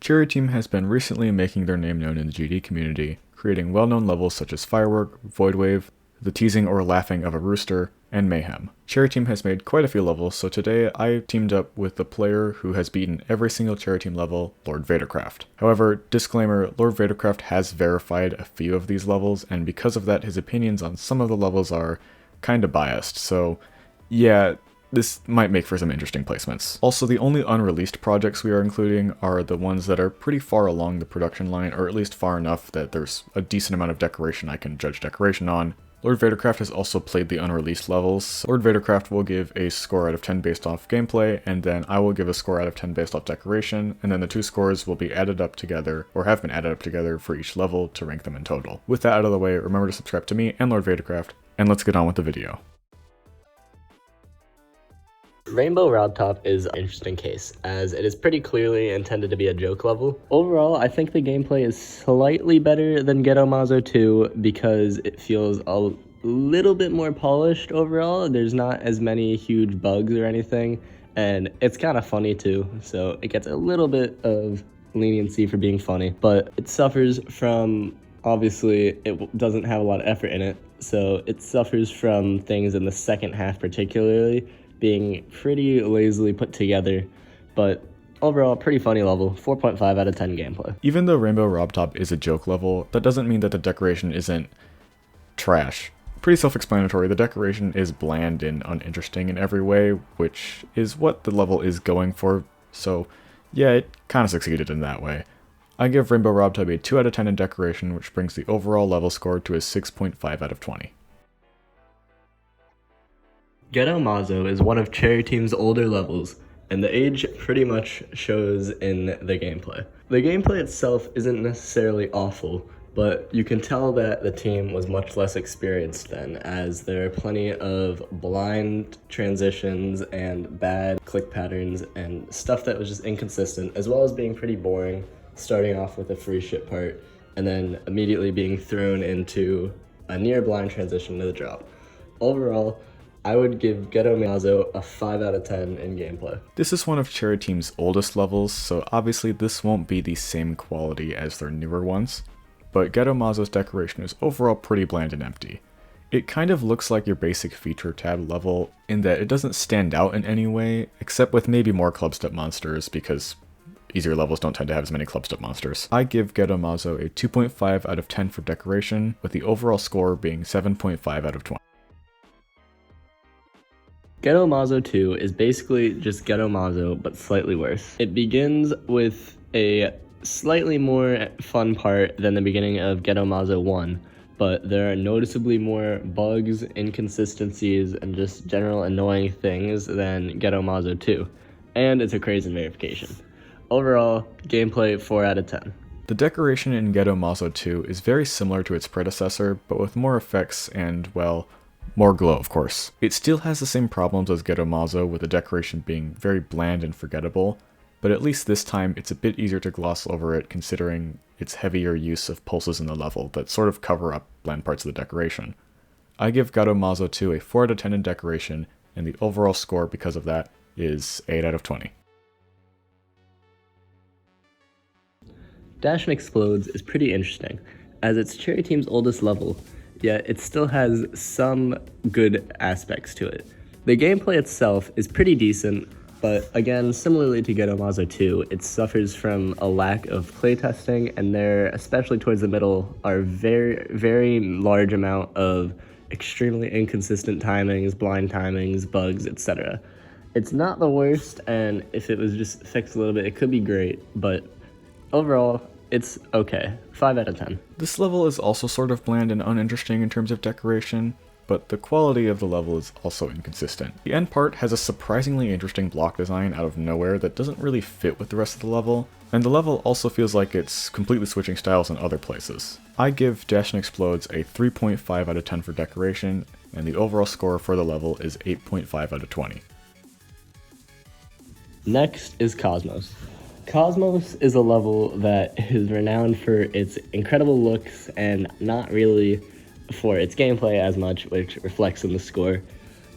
Cherry Team has been recently making their name known in the GD community, creating well-known levels such as Firework, Voidwave, the teasing or laughing of a rooster, and Mayhem. Cherry Team has made quite a few levels, so today I teamed up with the player who has beaten every single Cherry Team level, LordVadercraft. However, disclaimer, LordVadercraft has verified a few of these levels, and because of that his opinions on some of the levels are kinda biased, so yeah, this might make for some interesting placements. Also, the only unreleased projects we are including are the ones that are pretty far along the production line, or at least far enough that there's a decent amount of decoration I can judge decoration on. LordVadercraft has also played the unreleased levels. LordVadercraft will give a score out of 10 based off gameplay, and then I will give a score out of 10 based off decoration, and then the two scores will be added up together, or have been added up together for each level to rank them in total. With that out of the way, remember to subscribe to me and LordVadercraft, and let's get on with the video. Rainbow Robtop is an interesting case, as it is pretty clearly intended to be a joke level. Overall, I think the gameplay is slightly better than Gedo Mazo 2 because it feels a little bit more polished overall. There's not as many huge bugs or anything, and it's kind of funny too, so it gets a little bit of leniency for being funny, but it suffers from, obviously, it doesn't have a lot of effort in it, so it suffers from things in the second half particularly, being pretty lazily put together, but overall, pretty funny level, 4.5 out of 10 gameplay. Even though Rainbow Robtop is a joke level, that doesn't mean that the decoration isn't trash. Pretty self-explanatory, the decoration is bland and uninteresting in every way, which is what the level is going for, so yeah, it kinda succeeded in that way. I give Rainbow Robtop a 2 out of 10 in decoration, which brings the overall level score to a 6.5 out of 20. Gedo Mazo is one of Cherry Team's older levels, and the age pretty much shows in the gameplay. The gameplay itself isn't necessarily awful, but you can tell that the team was much less experienced then, as there are plenty of blind transitions and bad click patterns and stuff that was just inconsistent, as well as being pretty boring, starting off with a free ship part, and then immediately being thrown into a near blind transition to the drop. Overall, I would give Gedo Mazo a 5 out of 10 in gameplay. This is one of Cherry Team's oldest levels, so obviously this won't be the same quality as their newer ones, but Gedo Mazo's decoration is overall pretty bland and empty. It kind of looks like your basic feature tab level in that it doesn't stand out in any way, except with maybe more clubstep monsters, because easier levels don't tend to have as many clubstep monsters. I give Gedo Mazo a 2.5 out of 10 for decoration, with the overall score being 7.5 out of 20. Gedo Mazo 2 is basically just Gedo Mazo, but slightly worse. It begins with a slightly more fun part than the beginning of Gedo Mazo 1, but there are noticeably more bugs, inconsistencies, and just general annoying things than Gedo Mazo 2, and it's a crazy verification. Overall, gameplay 4 out of 10. The decoration in Gedo Mazo 2 is very similar to its predecessor, but with more effects and, well, more glow, of course. It still has the same problems as Gedo Mazo, with the decoration being very bland and forgettable, but at least this time it's a bit easier to gloss over it considering its heavier use of pulses in the level that sort of cover up bland parts of the decoration. I give Gedo Mazo 2 a 4 out of 10 in decoration, and the overall score because of that is 8 out of 20. N Xplodes is pretty interesting, as it's Cherry Team's oldest level, yet it still has some good aspects to it. The gameplay itself is pretty decent, but again, similarly to Gedo Mazo 2, it suffers from a lack of playtesting, and there, especially towards the middle, are very large amount of extremely inconsistent timings, blind timings, bugs, etc. It's not the worst, and if it was just fixed a little bit, it could be great, but overall, it's okay. 5 out of 10. This level is also sort of bland and uninteresting in terms of decoration, but the quality of the level is also inconsistent. The end part has a surprisingly interesting block design out of nowhere that doesn't really fit with the rest of the level, and the level also feels like it's completely switching styles in other places. I give N Xplodes a 3.5 out of 10 for decoration, and the overall score for the level is 8.5 out of 20. Next is Kocmoc. Kocmoc is a level that is renowned for its incredible looks and not really for its gameplay as much, which reflects in the score.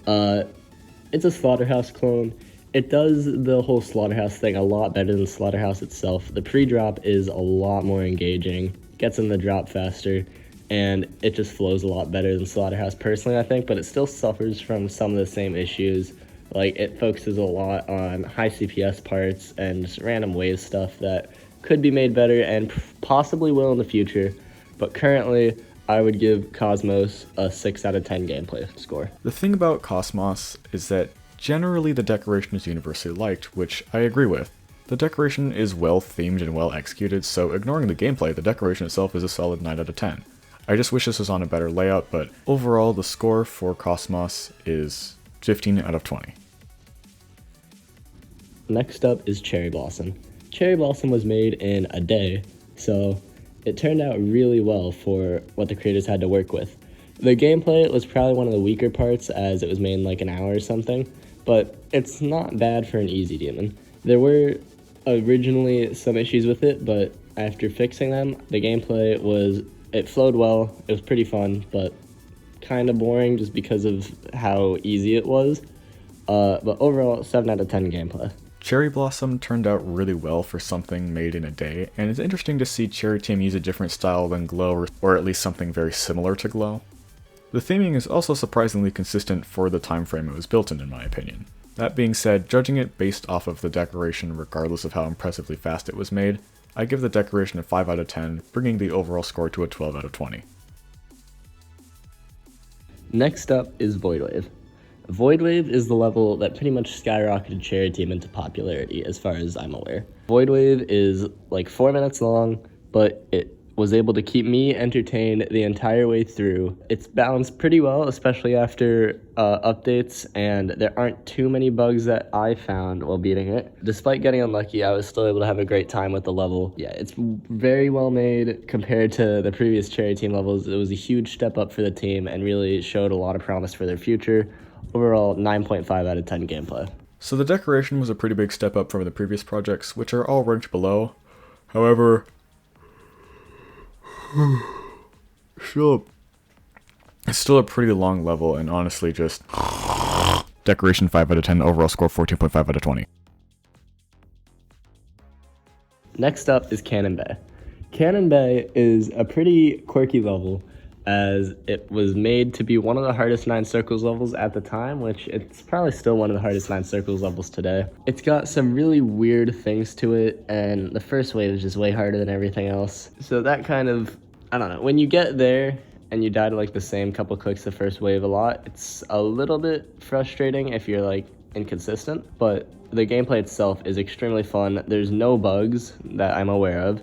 It's a Slaughterhouse clone. It does the whole Slaughterhouse thing a lot better than Slaughterhouse itself. The pre-drop is a lot more engaging, gets in the drop faster, and it just flows a lot better than Slaughterhouse personally, I think, but it still suffers from some of the same issues. Like, it focuses a lot on high CPS parts and just random wave stuff that could be made better and possibly will in the future, but currently I would give Cosmos a 6 out of 10 gameplay score. The thing about Kocmoc is that generally the decoration is universally liked, which I agree with. The decoration is well themed and well executed, so ignoring the gameplay, the decoration itself is a solid 9 out of 10. I just wish this was on a better layout, but overall the score for Kocmoc is 15 out of 20. Next up is Cherry Blossom. Cherry Blossom was made in a day, so it turned out really well for what the creators had to work with. The gameplay was probably one of the weaker parts as it was made in like an hour or something, but it's not bad for an easy demon. There were originally some issues with it, but after fixing them, the gameplay it flowed well, it was pretty fun, but kind of boring just because of how easy it was. But overall, 7 out of 10 gameplay. Cherry Blossom turned out really well for something made in a day, and it's interesting to see Cherry Team use a different style than Glow, or at least something very similar to Glow. The theming is also surprisingly consistent for the time frame it was built in my opinion. That being said, judging it based off of the decoration regardless of how impressively fast it was made, I give the decoration a 5 out of 10, bringing the overall score to a 12 out of 20. Next up is Voidwave. Voidwave is the level that pretty much skyrocketed Cherry Team into popularity as far as I'm aware. Voidwave is like 4 minutes long, but it was able to keep me entertained the entire way through. It's balanced pretty well, especially after updates, and there aren't too many bugs that I found while beating it. Despite getting unlucky, I was still able to have a great time with the level. Yeah, it's very well made compared to the previous Cherry Team levels. It was a huge step up for the team and really showed a lot of promise for their future. Overall, 9.5 out of 10 gameplay. So the decoration was a pretty big step up from the previous projects, which are all ranked below. However, it's still a pretty long level, and honestly just decoration 5 out of 10, overall score 14.5 out of 20. Next up is Cannon Bay. Cannon Bay is a pretty quirky level, as it was made to be one of the hardest 9 circles levels at the time, which it's probably still one of the hardest 9 circles levels today. It's got some really weird things to it, and the first wave is just way harder than everything else. So that kind of, I don't know, when you get there and you die to like the same couple clicks the first wave a lot, it's a little bit frustrating if you're like inconsistent, but the gameplay itself is extremely fun. There's no bugs that I'm aware of.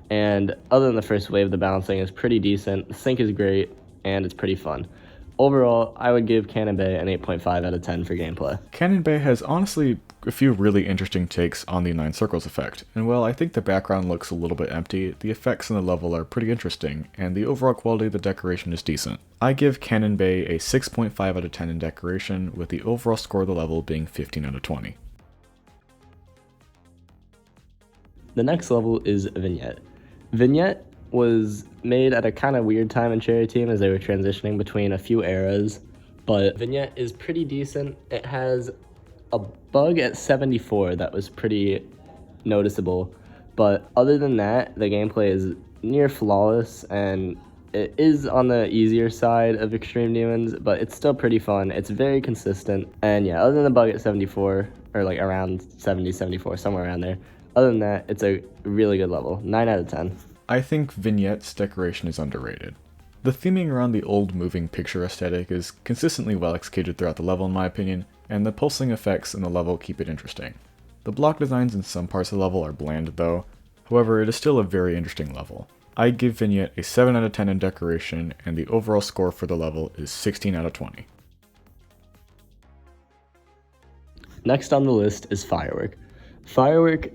And other than the first wave, the balancing is pretty decent, the sync is great, and it's pretty fun. Overall, I would give Cannon Bay an 8.5 out of 10 for gameplay. Cannon Bay has honestly a few really interesting takes on the 9 circles effect, and while I think the background looks a little bit empty, the effects in the level are pretty interesting, and the overall quality of the decoration is decent. I give Cannon Bay a 6.5 out of 10 in decoration, with the overall score of the level being 15 out of 20. The next level is Vignette. Vignette was made at a kind of weird time in Cherry Team as they were transitioning between a few eras, but Vignette is pretty decent. It has a bug at 74 that was pretty noticeable, but other than that, the gameplay is near flawless, and it is on the easier side of Extreme Demons, but it's still pretty fun. It's very consistent, and yeah, other than the bug at 74, or like around 70, 74, somewhere around there, other than that, it's a really good level. 9 out of 10. I think Vignette's decoration is underrated. The theming around the old moving picture aesthetic is consistently well executed throughout the level in my opinion, and the pulsing effects in the level keep it interesting. The block designs in some parts of the level are bland though, however it is still a very interesting level. I give Vignette a 7 out of 10 in decoration, and the overall score for the level is 16 out of 20. Next on the list is Firework. Firework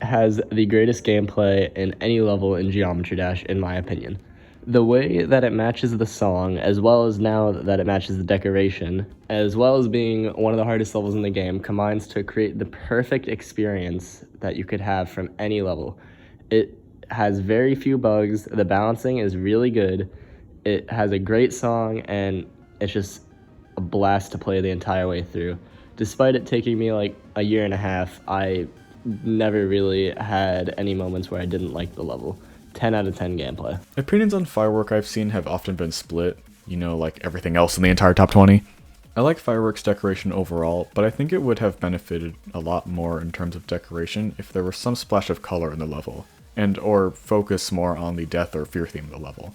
has the greatest gameplay in any level in Geometry Dash, in my opinion. The way that it matches the song, as well as now that it matches the decoration, as well as being one of the hardest levels in the game, combines to create the perfect experience that you could have from any level. It has very few bugs, the balancing is really good, it has a great song, and it's just a blast to play the entire way through. Despite it taking me like a year and a half, I never really had any moments where I didn't like the level. 10 out of 10 gameplay. Opinions on Firework I've seen have often been split, you know, like everything else in the entire top 20. I like Firework's decoration overall, but I think it would have benefited a lot more in terms of decoration if there was some splash of color in the level, and or focus more on the death or fear theme of the level.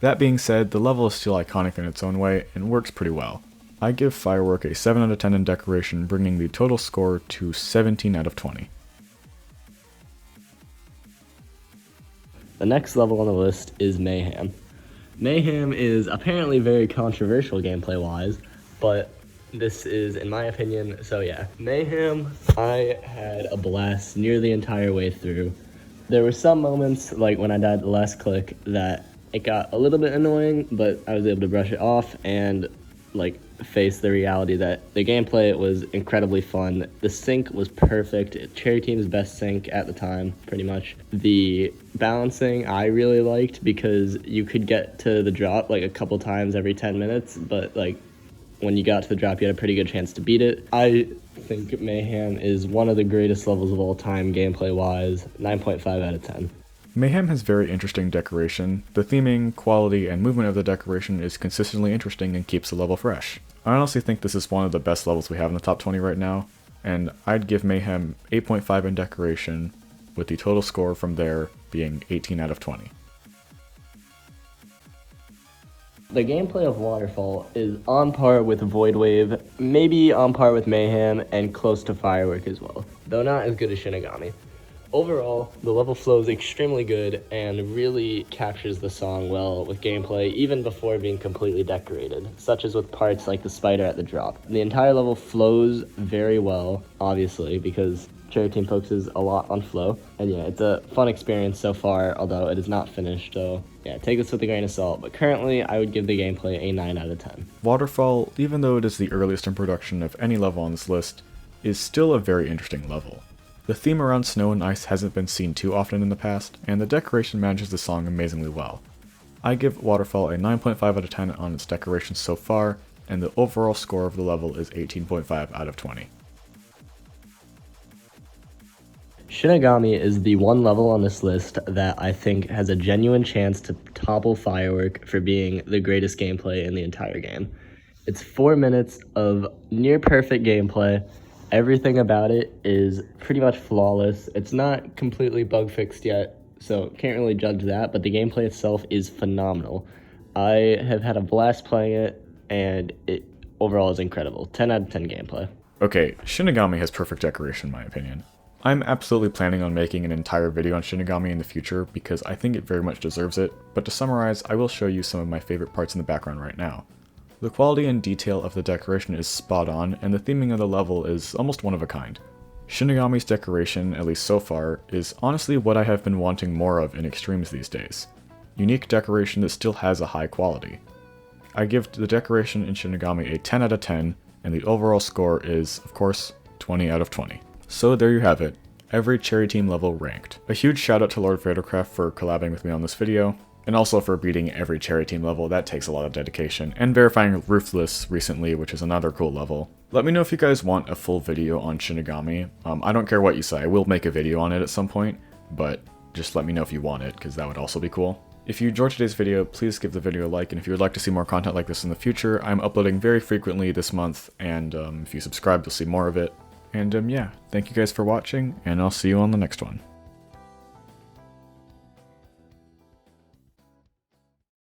That being said, the level is still iconic in its own way and works pretty well. I give Firework a 7 out of 10 in decoration, bringing the total score to 17 out of 20. The next level on the list is Mayhem. Mayhem is apparently very controversial gameplay-wise, but this is, in my opinion, so yeah. Mayhem, I had a blast near the entire way through. There were some moments, like when I died the last click, that it got a little bit annoying, but I was able to brush it off and like face the reality that the gameplay was incredibly fun. The sync was perfect. Cherry Team's best sync at the time, pretty much. The balancing I really liked because you could get to the drop like a couple times every 10 minutes, but like when you got to the drop, you had a pretty good chance to beat it. I think Mayhem is one of the greatest levels of all time gameplay-wise. 9.5 out of 10. Mayhem has very interesting decoration. The theming, quality, and movement of the decoration is consistently interesting and keeps the level fresh. I honestly think this is one of the best levels we have in the top 20 right now, and I'd give Mayhem 8.5 in decoration, with the total score from there being 18 out of 20. The gameplay of Waterfall is on par with Void Wave, maybe on par with Mayhem, and close to Firework as well, though not as good as Shinigami. Overall, the level flows extremely good and really captures the song well with gameplay even before being completely decorated, such as with parts like the spider at the drop. The entire level flows very well, obviously, because Cherry Team focuses a lot on flow. And yeah, it's a fun experience so far, although it is not finished, so yeah, take this with a grain of salt. But currently, I would give the gameplay a 9 out of 10. Waterfall, even though it is the earliest in production of any level on this list, is still a very interesting level. The theme around snow and ice hasn't been seen too often in the past, and the decoration manages the song amazingly well. I give Waterfall a 9.5 out of 10 on its decoration so far, and the overall score of the level is 18.5 out of 20. Shinigami is the one level on this list that I think has a genuine chance to topple Firework for being the greatest gameplay in the entire game. It's 4 minutes of near perfect gameplay. Everything about it is pretty much flawless. It's not completely bug fixed yet, so can't really judge that, but the gameplay itself is phenomenal. I have had a blast playing it, and it overall is incredible. 10 out of 10 gameplay. Okay, Shinigami has perfect decoration in my opinion. I'm absolutely planning on making an entire video on Shinigami in the future because I think it very much deserves it, but to summarize, I will show you some of my favorite parts in the background right now. The quality and detail of the decoration is spot on, and the theming of the level is almost one of a kind. Shinigami's decoration, at least so far, is honestly what I have been wanting more of in extremes these days. Unique decoration that still has a high quality. I give the decoration in Shinigami a 10 out of 10, and the overall score is, of course, 20 out of 20. So there you have it, every Cherry Team level ranked. A huge shout out to LordVadercraft for collabing with me on this video, and also for beating every Cherry Team level. That takes a lot of dedication, and verifying Ruthless recently, which is another cool level. Let me know if you guys want a full video on Shinigami. I don't care what you say, I will make a video on it at some point, but just let me know if you want it, because that would also be cool. If you enjoyed today's video, please give the video a like, and if you would like to see more content like this in the future, I'm uploading very frequently this month, and if you subscribe, you'll see more of it. And yeah, thank you guys for watching, and I'll see you on the next one.